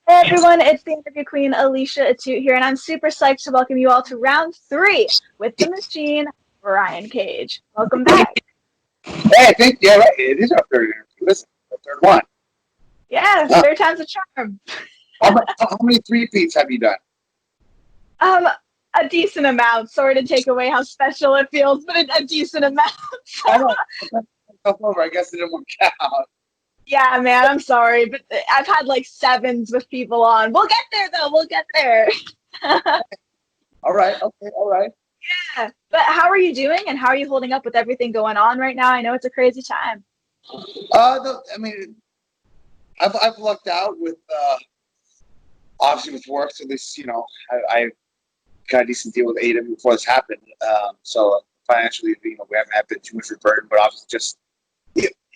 Hey everyone, it's the interview queen Alicia Atout here, and I'm super psyched to welcome you all to round 3 with the machine, Brian Cage. Welcome back. Hey, I think, yeah, right. It is our third interview. Listen, the third one. Yeah, Huh. third time's a charm. How many three-peats have you done? Um, a decent amount. Sorry to take away how special it feels, but a decent amount. I don't know. Over. I guess it didn't work out. Yeah, man, I'm sorry, but I've had like 7s with people on. We'll get there though. We'll get there. All right. Okay. All right. Yeah. But how are you doing, and how are you holding up with everything going on right now? I know it's a crazy time. No, I mean, I've lucked out with obviously with work. So this, I got a decent deal with AEW before this happened. So financially, we haven't had been too much of a burden, but obviously just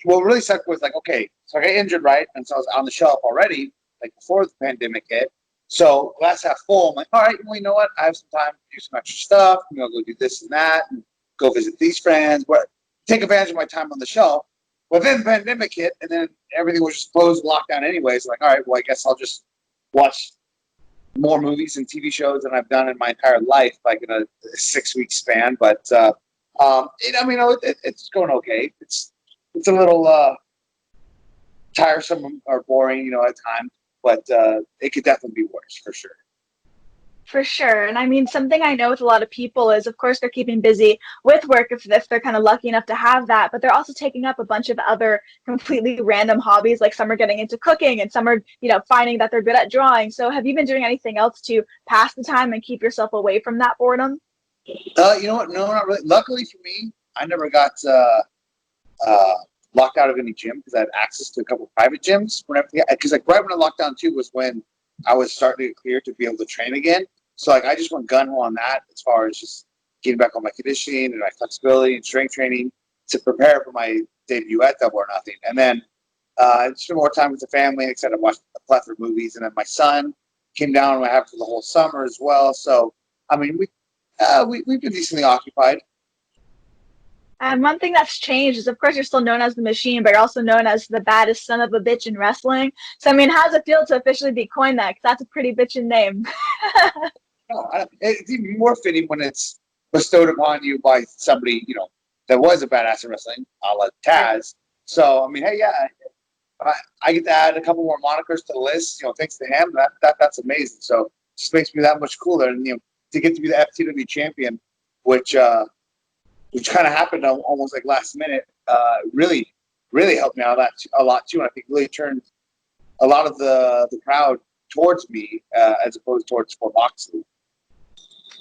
what really sucked was like, okay, so I got injured, right? And so I was on the shelf already, like before the pandemic hit. So glass half full. I'm like, all right, well, you know what? I have some time to do some extra stuff. Go do this and that, and go visit these friends. But take advantage of my time on the shelf. Well, then the pandemic hit, and then everything was just closed, locked down anyways. Like, all right, well, I guess I'll just watch more movies and TV shows than I've done in my entire life, like in a 6-week span. But it's going okay. It's a little tiresome or boring, at times, but it could definitely be worse for sure. For sure. And I mean, something I know with a lot of people is, of course, they're keeping busy with work if they're kind of lucky enough to have that, but they're also taking up a bunch of other completely random hobbies. Like some are getting into cooking and some are, finding that they're good at drawing. So have you been doing anything else to pass the time and keep yourself away from that boredom? You know what? No, not really. Luckily for me, I never got locked out of any gym because I had access to a couple of private gyms. Because like right when the lockdown too was when I was starting to get clear to be able to train again. So like I just went gun ho on that as far as just getting back on my conditioning and my flexibility and strength training to prepare for my debut at Double or Nothing. And then I spent more time with the family, except I watched a plethora of movies. And then my son came down and I have for the whole summer as well. So I mean we've been decently occupied. And one thing that's changed is, of course, you're still known as the Machine, but you're also known as the baddest son of a bitch in wrestling. So, I mean, how does it feel to officially be coined that? Because that's a pretty bitchin' name. No, it's even more fitting when it's bestowed upon you by somebody, that was a badass in wrestling, a la Taz. So, I mean, hey, yeah, I get to add a couple more monikers to the list, thanks to him. That's amazing. So, it just makes me that much cooler. And, to get to be the FTW champion, which kind of happened almost like last minute, really, really helped me out a lot too. And I think really turned a lot of the crowd towards me as opposed towards for Moxley.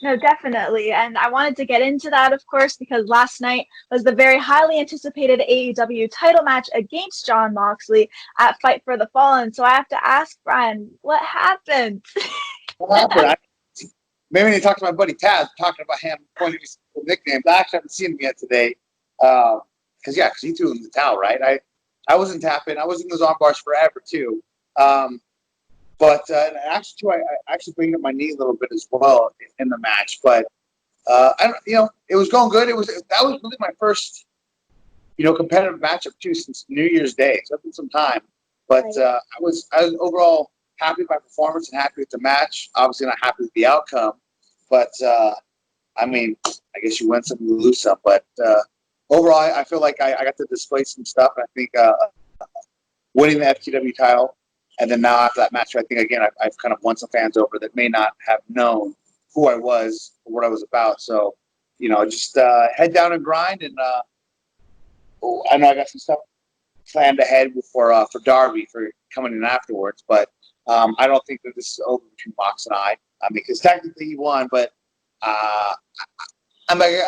No, definitely. And I wanted to get into that, of course, because last night was the very highly anticipated AEW title match against Jon Moxley at Fight for the Fallen. So I have to ask, Brian, what happened? What happened? Maybe when you talk to my buddy Taz, talking about him pointing to some nicknames. I actually haven't seen him yet today. Because he threw in the towel, right? I wasn't tapping. I was in those arm bars forever, too. But actually, too, I actually bring up my knee a little bit as well in the match. But it was going good. That was really my first, competitive matchup too since New Year's Day. So it's been some time. But I was overall happy with my performance and happy with the match. Obviously, not happy with the outcome. But I mean, I guess you win some, you lose some. But overall, I feel like I got to display some stuff. I think winning the FTW title. And then now after that match, I think, again, I've kind of won some fans over that may not have known who I was or what I was about. So, just head down and grind. And I know I got some stuff planned ahead for Darby for coming in afterwards. But I don't think that this is over between Mox and I. Because technically he won, but I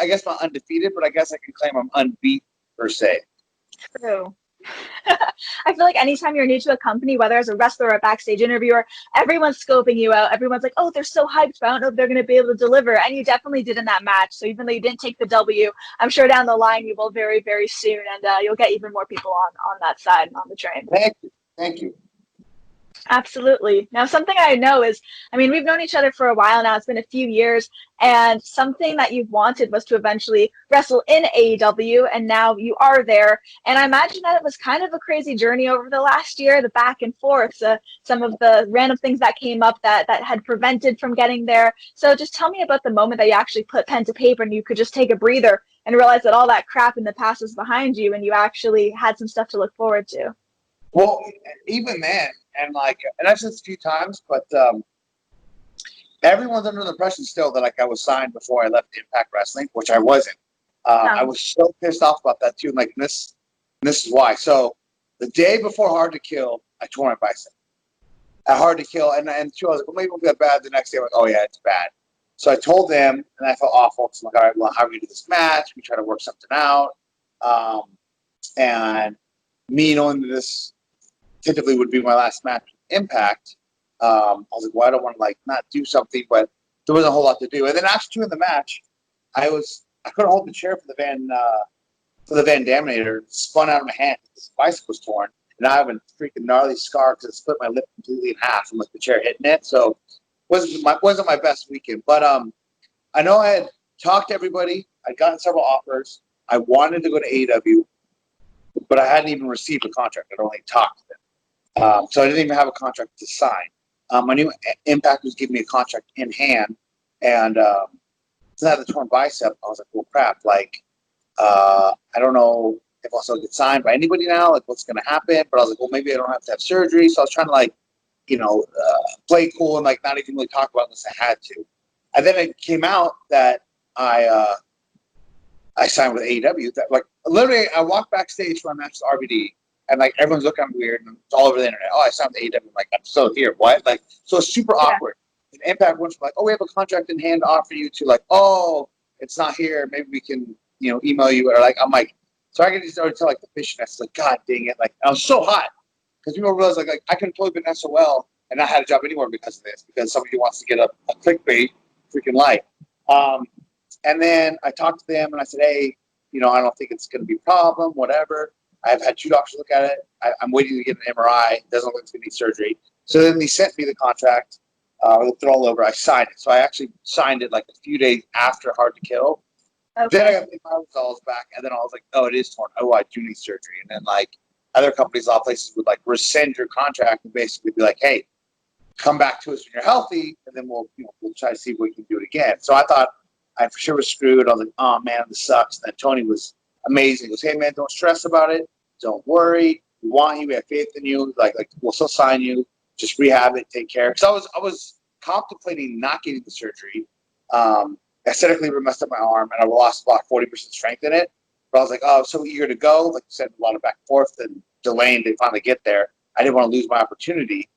guess I'm undefeated, but I guess I can claim I'm unbeat per se. True. I feel like anytime you're new to a company, whether as a wrestler or a backstage interviewer, everyone's scoping you out. Everyone's like, oh, they're so hyped, but I don't know if they're going to be able to deliver. And you definitely did in that match. So even though you didn't take the W, I'm sure down the line you will very, very soon. And you'll get even more people on that side and on the train. Thank you. Absolutely. Now, something I know is, I mean, we've known each other for a while now. It's been a few years, and something that you've wanted was to eventually wrestle in AEW, and now you are there. And I imagine that it was kind of a crazy journey over the last year, the back and forth, some of the random things that came up that had prevented from getting there. So just tell me about the moment that you actually put pen to paper and you could just take a breather and realize that all that crap in the past was behind you and you actually had some stuff to look forward to. Well, even then, and I've said this a few times, but everyone's under the impression still that like I was signed before I left Impact Wrestling, which I wasn't. I No. was so pissed off about that too. And like this is why. So the day before Hard to Kill, I tore my bicep. At Hard to Kill, and two, I was like, well, maybe it'll get bad the next day. I'm like, oh yeah, it's bad. So I told them, and I felt awful. So I'm like, all right, well, how are we gonna do this match? We try to work something out. Um, and me knowing that this tentatively would be my last match with Impact, I was like, well, I don't want to like not do something, but there wasn't a whole lot to do. And then after doing the match, I couldn't hold the chair for the Van Daminator, spun out of my hand. This bicep was torn, and I have a freaking gnarly scar because it split my lip completely in half from like the chair hitting it. So wasn't my best weekend. But I know I had talked to everybody. I'd gotten several offers. I wanted to go to AEW, but I hadn't even received a contract. I'd only talked to them. So I didn't even have a contract to sign. I knew Impact was giving me a contract in hand, and since I had the torn bicep, I was like, well, crap, like, I don't know if I'll still get signed by anybody now, like what's going to happen. But I was like, well, maybe I don't have to have surgery. So I was trying to like, play cool and like not even really talk about it unless I had to. And then it came out that I signed with AEW. That like literally, I walked backstage for my match with RVD, and like everyone's looking at me weird, and it's all over the internet. Oh, I signed with AEW. I'm like, I'm still here. What? Like, so it's super Yeah. awkward. And Impact went from like, oh, we have a contract in hand to offer you to like, oh, it's not here. Maybe we can, email you or like. I'm like, so I can just already tell like the fish nest. Like, God dang it! Like, I was so hot because people realize like I could have totally been SOL and not had a job anywhere because of this, because somebody wants to get a clickbait freaking light. And then I talked to them and I said, hey, I don't think it's going to be a problem, whatever. I've had two doctors look at it. I'm waiting to get an MRI. It doesn't look like it's going to need surgery. So then they sent me the contract. I looked it all over. I signed it. So I actually signed it like a few days after Hard to Kill. Okay. Then I got my results back, and then I was like, oh, it is torn. Oh, I do need surgery. And then like other companies, a lot of places would like rescind your contract and basically be like, hey, come back to us when you're healthy, and then we'll try to see if we can do it again. So I thought I for sure was screwed. I was like, oh man, this sucks. And then Tony was amazing. He goes, hey man, don't stress about it. Don't worry. We want you. We have faith in you. Like we'll still sign you. Just rehab it. Take care. Because I was contemplating not getting the surgery. Aesthetically, it messed up my arm, and I lost about 40% strength in it. But I was like, oh, I'm so eager to go. Like you said, a lot of back and forth and delaying to finally get there. I didn't want to lose my opportunity.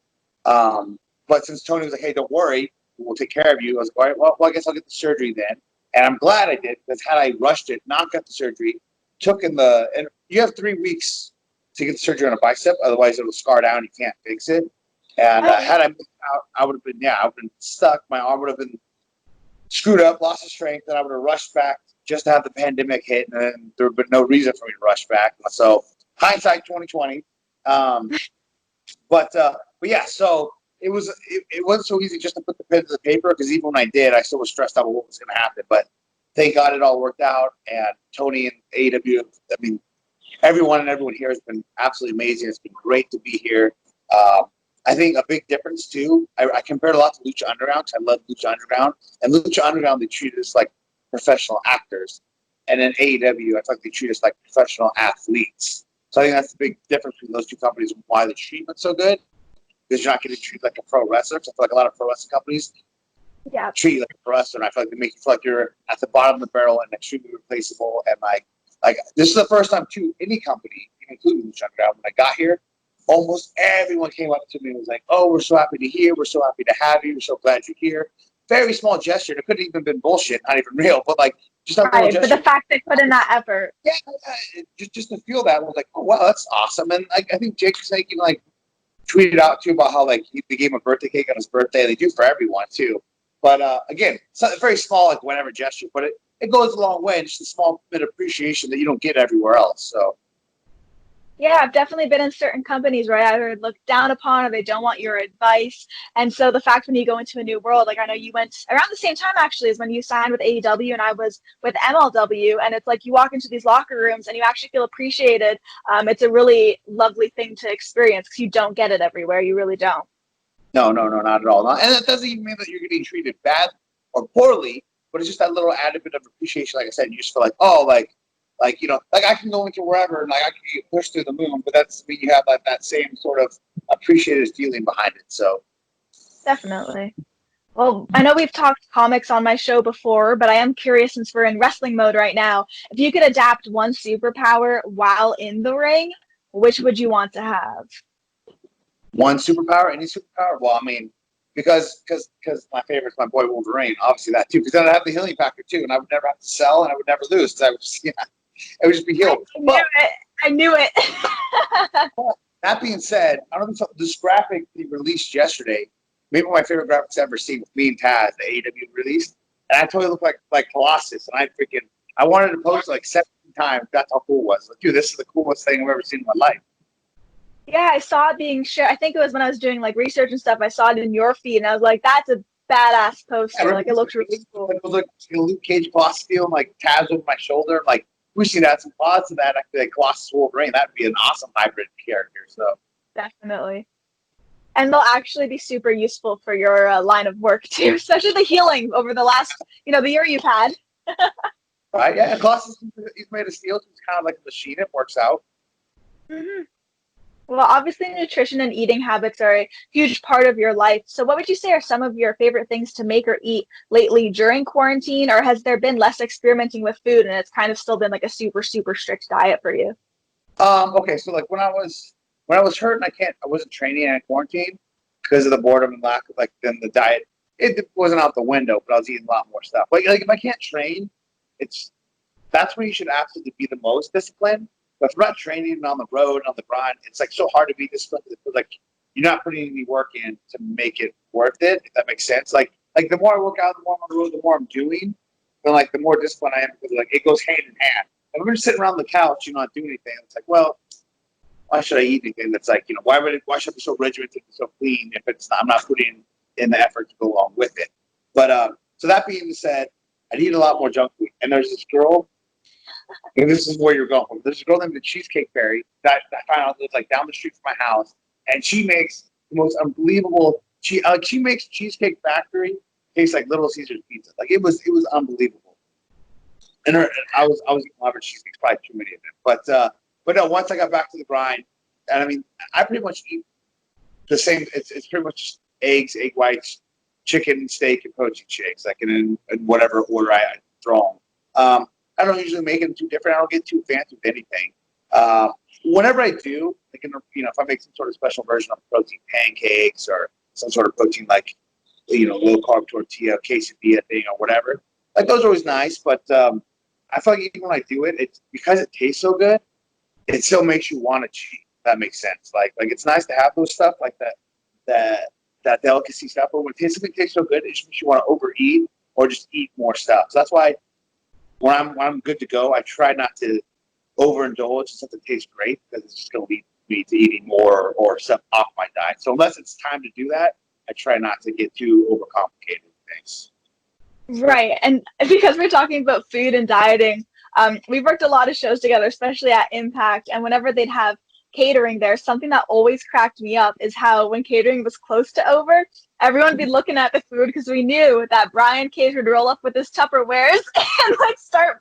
But since Tony was like, hey, don't worry, we'll take care of you, I was like, all right, well, I guess I'll get the surgery then. And I'm glad I did, because had I rushed it, not got the surgery, and you have 3 weeks to get the surgery on a bicep, otherwise it'll scar down, you can't fix it. And had I missed out, I would have been stuck, my arm would have been screwed up, lost the strength, and I would have rushed back just to have the pandemic hit, and then there would have been no reason for me to rush back. So hindsight 2020. But yeah, so it wasn't so easy just to put the pen to the paper, because even when I did, I still was stressed out about what was going to happen. But thank God it all worked out. And Tony and AEW, I mean, everyone here has been absolutely amazing. It's been great to be here. I think a big difference too, I compared a lot to Lucha Underground, because I love Lucha Underground. And Lucha Underground, they treat us like professional actors. And then AEW, I feel like they treat us like professional athletes. So I think that's the big difference between those two companies and why the treatment's so good. Because you're not getting treated like a pro wrestler. So I feel like a lot of pro wrestling companies treat you like a pro wrestler, and I feel like they make you feel like you're at the bottom of the barrel and extremely replaceable. And like this is the first time too, any company, including Lucha Underground, when I got here, almost everyone came up to me and was like, "Oh, we're so happy to hear. We're so happy to have you. We're so glad you're here." Very small gesture. It could have even been bullshit, not even real, but like just that little Right, but gesture. the fact they put in that effort. Yeah, just to feel that, I was like, "Oh wow, that's awesome." And I think Jake Snake even like tweeted out too about how like they gave him a birthday cake on his birthday. They do for everyone too. But again, it's not very small, like whatever gesture, but it goes a long way. And just a small bit of appreciation that you don't get everywhere else. So Yeah, I've definitely been in certain companies where I either look down upon or they don't want your advice. And so the fact when you go into a new world, like I know you went around the same time actually as when you signed with AEW and I was with MLW, and it's like you walk into these locker rooms and you actually feel appreciated. It's a really lovely thing to experience because you don't get it everywhere. You really don't. No, no, no, not at all. And that doesn't even mean that you're getting treated bad or poorly, but it's just that little added bit of appreciation. Like I said, you just feel like, oh, like like I can go into wherever and like I can get pushed through the moon, but that's when you have like that same sort of appreciated feeling behind it. So, Definitely. Well, I know we've talked comics on my show before, but I am curious since we're in wrestling mode right now. If you could adapt one superpower while in the ring, which would you want to have? one superpower, any superpower. Well, I mean, because my favorite is my boy Wolverine, obviously that too. Because then I have the healing factor too, and I would never have to sell, and I would never lose. Because I would just, yeah, it would just be I healed. knew But it. I knew it. that being said, I don't think this graphic they released yesterday, maybe my favorite graphics I've ever seen with me and Taz, the AEW released, and I totally look like Colossus, and I wanted to post it like 17 times. That's how cool it was. Like, dude, this is the coolest thing I've ever seen in my life. Yeah, I saw it being shared. I think it was when I was doing like research and stuff. I saw it in your feed, and I was like, "That's a badass Yeah, poster. Like, it looks really cool." it was like a Luke Cage Colossus deal, like Taz over my shoulder. Like, we should add some plots to that. I feel like Colossus Wolverine. That'd be an awesome hybrid character. So, Definitely. And they'll actually be super useful for your line of work too, especially the healing over the last, the year you've had. right? Yeah, and Colossus is made of steel, so it's kind of like a machine. It works out. Hmm. Well, obviously, nutrition and eating habits are a huge part of your life. So, what would you say are some of your favorite things to make or eat lately during quarantine, or has there been less experimenting with food and it's kind of still been like a super, super strict diet for you? Okay, so like when I was hurt and I wasn't training in quarantine because of the boredom and lack of like then the diet it wasn't out the window, but I was eating a lot more stuff. Like if I can't train, it's that's when you should absolutely be the most disciplined. But if I'm not training and on the road and on the grind, it's like so hard to be disciplined because like you're not putting any work in to make it worth it, if that makes sense. Like the more I work out, the more I'm on the road, the more I'm doing, then like the more disciplined I am because like it goes hand in hand. If I'm just sitting around the couch, not doing anything, it's like, well, why should I eat anything that's like, why should I be so regimented and so clean if I'm not putting in the effort to go along with it? But so that being said, I eat a lot more junk food. And there's this girl, and this is where you're going from. There's a girl named the Cheesecake Fairy that I found out lives like down the street from my house, and she makes the most unbelievable. She makes Cheesecake Factory taste like Little Caesars pizza. Like it was unbelievable. And I was eating average cheesecakes, probably too many of them. But no, once I got back to the grind, and I mean, I pretty much eat the same. It's pretty much just eggs, egg whites, chicken, steak, and protein shakes, like in whatever order I throw them. I don't usually make them too different. I don't get too fancy with anything. Whenever I do, like if I make some sort of special version of protein pancakes or some sort of protein like low carb tortilla, quesadilla thing or whatever, like those are always nice. But I feel like even when I do it, it's because it tastes so good, it still makes you want to cheat. If that makes sense. Like it's nice to have those stuff like that delicacy stuff, but when something tastes so good, it just makes you want to overeat or just eat more stuff. So that's why when I'm good to go, I try not to overindulge in something that tastes great because it's just going to lead me to eating more or stuff off my diet. So unless it's time to do that, I try not to get too overcomplicated with things. Right. And because we're talking about food and dieting, we've worked a lot of shows together, especially at Impact. And whenever they'd have catering there, something that always cracked me up is how when catering was close to over, everyone would be looking at the food because we knew that Brian Cage would roll up with his Tupperwares and like start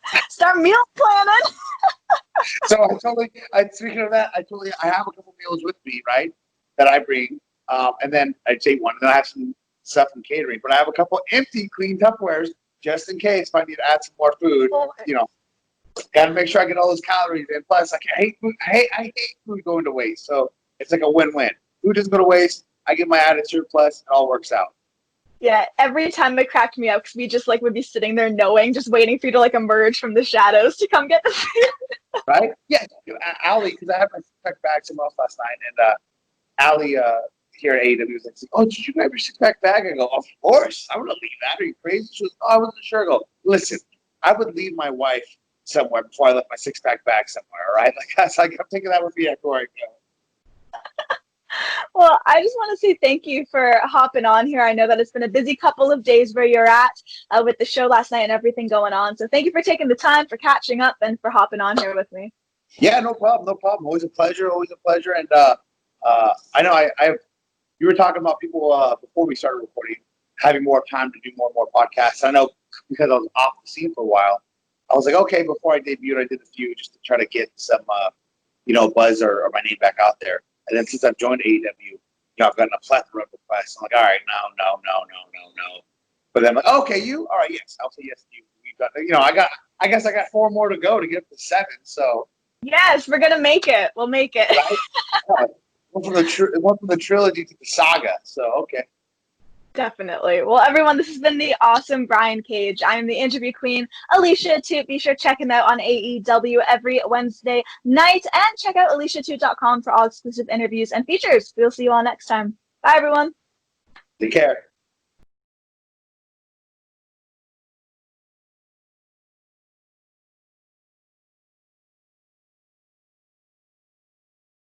meal planning. So speaking of that, I have a couple meals with me, right, that I bring, and then I take one, and then I have some stuff from catering, but I have a couple empty, clean Tupperwares just in case if I need to add some more food. Got to make sure I get all those calories in. Plus, like I hate food. I hate food going to waste. So it's like a win-win. Food doesn't go to waste. I get my added surplus. It all works out. Yeah, every time it cracked me up because we just like would be sitting there knowing, just waiting for you to like emerge from the shadows to come get the food. Right? Yeah. Allie, because I had my six-pack bag somewhere else last night, and Allie here at AEW was like, "Oh, did you grab your six-pack bag?" I go, "Of course. I would not leave that. Are you crazy?" She goes, "Oh, I wasn't sure." I go, "Listen, I would leave my wife somewhere before I left my 6-pack bag somewhere. All right, like I'm taking that with me everywhere I go. Well, I just want to say thank you for hopping on here. I know that it's been a busy couple of days where you're at with the show last night and everything going on. So thank you for taking the time, for catching up, and for hopping on here with me. Yeah, no problem, no problem. Always a pleasure, always a pleasure. And I know you were talking about people before we started recording having more time to do more and more podcasts. I know because I was off the scene for a while. I was like, okay, before I debuted, I did a few just to try to get some, buzz or my name back out there. And then since I've joined AEW, I've gotten a plethora of requests. I'm like, all right, no. But then I'm like, okay, you, all right, yes, I'll say yes to you. We've got, I guess I got 4 more to go to get up to 7. So yes, we're gonna make it. We'll make it. Right? Went from the trilogy to the saga. So okay. Definitely. Well, everyone, this has been the awesome Brian Cage. I am the interview queen, Alicia Atout. Be sure to check him out on AEW every Wednesday night, and check out AliciaAtout.com for all exclusive interviews and features. We'll see you all next time. Bye, everyone. Take care.